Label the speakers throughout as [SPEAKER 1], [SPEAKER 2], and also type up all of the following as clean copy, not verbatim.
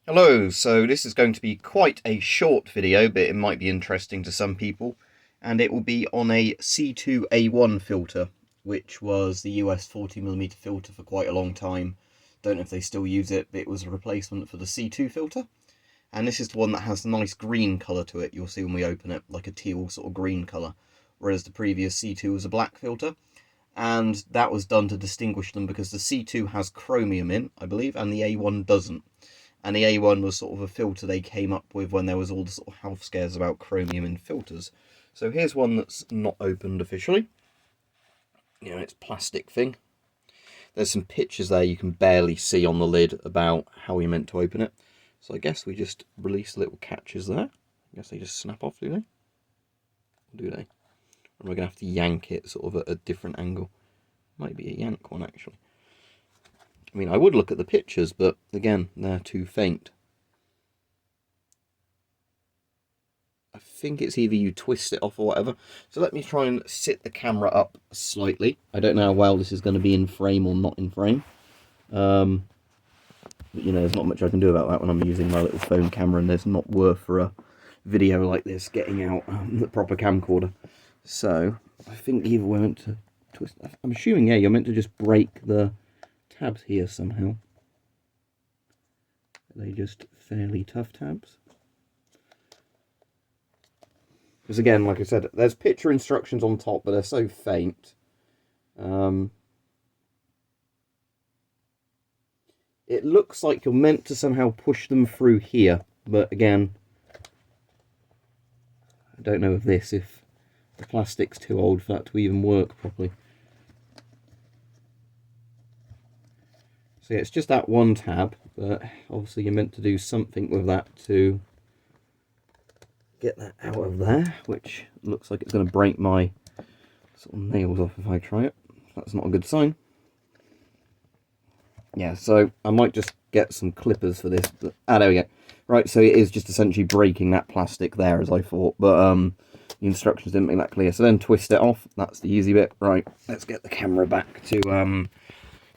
[SPEAKER 1] Hello, so this is going to be quite a short video, but it might be interesting to some people, and it will be on a C2A1 filter, which was the US 40mm filter for quite a long time. Don't know if they still use it, but it was a replacement for the C2 filter. And this is the one that has a nice green colour to it, you'll see when we open it, like a teal sort of green colour, whereas the previous C2 was a black filter. And that was done to distinguish them because the C2 has chromium in, I believe, and the A1 doesn't. And the A1 was sort of a filter they came up with when there was all the sort of health scares about chromium in filters. So here's one that's not opened officially. You know, it's plastic thing. There's some pictures there you can barely see on the lid about how we meant to open it. So I guess we just release little catches there. I guess they just snap off, do they? Or do they? Or we're going to have to yank it sort of at a different angle. Might be a yank one, actually. I mean, I would look at the pictures, but again, they're too faint. I think it's either you twist it off or whatever. So let me try and sit the camera up slightly. I don't know how well this is going to be in frame or not in frame. But, you know, there's not much I can do about that when I'm using my little phone camera, and there's not worth for a video like this getting out the proper camcorder. So I think either we're meant to twist. I'm assuming, yeah, you're meant to just break the tabs here somehow. Are they just fairly tough tabs? Because again, like I said, there's picture instructions on top, but they're so faint. It looks like you're meant to somehow push them through here, but again, I don't know if the plastic's too old for that to even work properly. So yeah, it's just that one tab, but obviously you're meant to do something with that to get that out of there, which looks like it's going to break my sort of nails off if I try it. That's not a good sign. Yeah, so I might just get some clippers for this, but there we go. Right, so it is just essentially breaking that plastic there, as I thought, but the instructions didn't make that clear. So then twist it off, that's the easy bit. Right, let's get the camera back to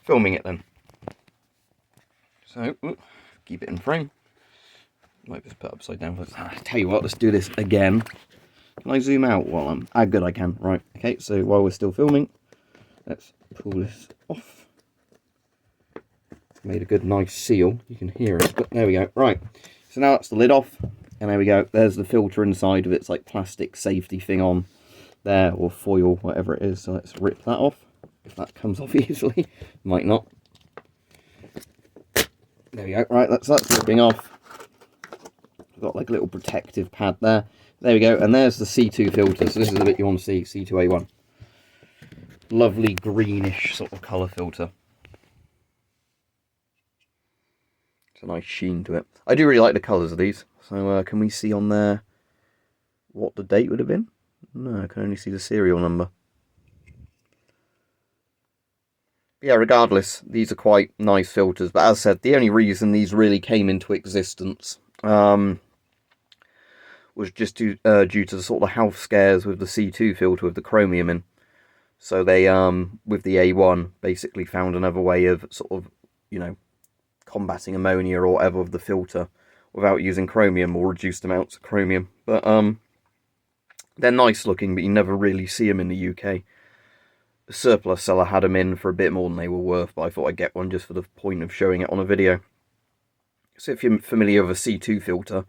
[SPEAKER 1] filming it then. So, keep it in frame. Might just put it upside down. Tell you what, let's do this again. Can I zoom out while I'm... good, I can. Right, okay, so while we're still filming, let's pull this off. Made a good, nice seal. You can hear it, but there we go. Right, so now that's the lid off, and there we go. There's the filter inside of its like plastic safety thing on there, or foil, whatever it is. So let's rip that off, if that comes off easily. Might not. There we go. Right, that's ripping off. We've got like a little protective pad there. There we go. And there's the C2 filter. So this is the bit you want to see, C2A1. Lovely greenish sort of colour filter. It's a nice sheen to it. I do really like the colours of these. So can we see on there what the date would have been? No, I can only see the serial number. Yeah, regardless, these are quite nice filters, but as I said, the only reason these really came into existence was just due to the sort of health scares with the C2 filter with the chromium in. So they, with the A1, basically found another way of sort of, you know, combating ammonia or whatever with the filter without using chromium or reduced amounts of chromium. But they're nice looking, but you never really see them in the UK. The surplus seller had them in for a bit more than they were worth, but I thought I'd get one just for the point of showing it on a video. So if you're familiar with a C2 filter,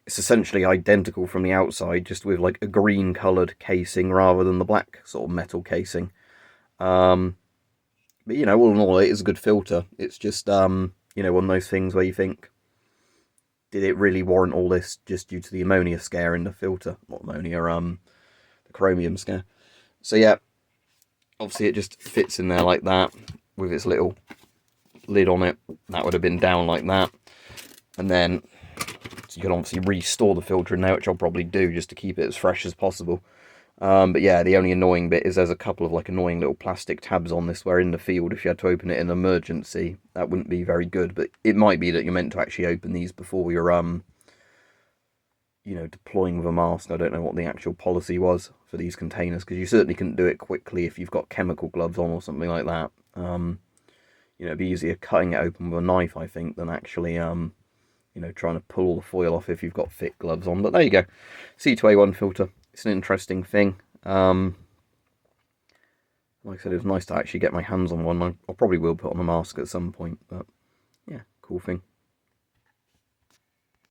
[SPEAKER 1] it's essentially identical from the outside, just with like a green coloured casing rather than the black sort of metal casing. But you know, all in all, it is a good filter. It's just, you know, one of those things where you think, did it really warrant all this just due to the ammonia scare in the filter? Not ammonia, the chromium scare. So yeah. Obviously, it just fits in there like that with its little lid on it. That would have been down like that. And then so you can obviously restore the filter in there, which I'll probably do just to keep it as fresh as possible. But yeah, the only annoying bit is there's a couple of like annoying little plastic tabs on this where in the field, if you had to open it in an emergency, that wouldn't be very good. But it might be that you're meant to actually open these before you're you know, deploying with a mask. I don't know what the actual policy was for these containers, because you certainly couldn't do it quickly if you've got chemical gloves on or something like that. You know, it'd be easier cutting it open with a knife, I think, than actually you know, trying to pull all the foil off if you've got thick gloves on. But there you go, C2A1 filter. It's an interesting thing. Like I said, it was nice to actually get my hands on one. I probably will put on a mask at some point, but yeah, cool thing.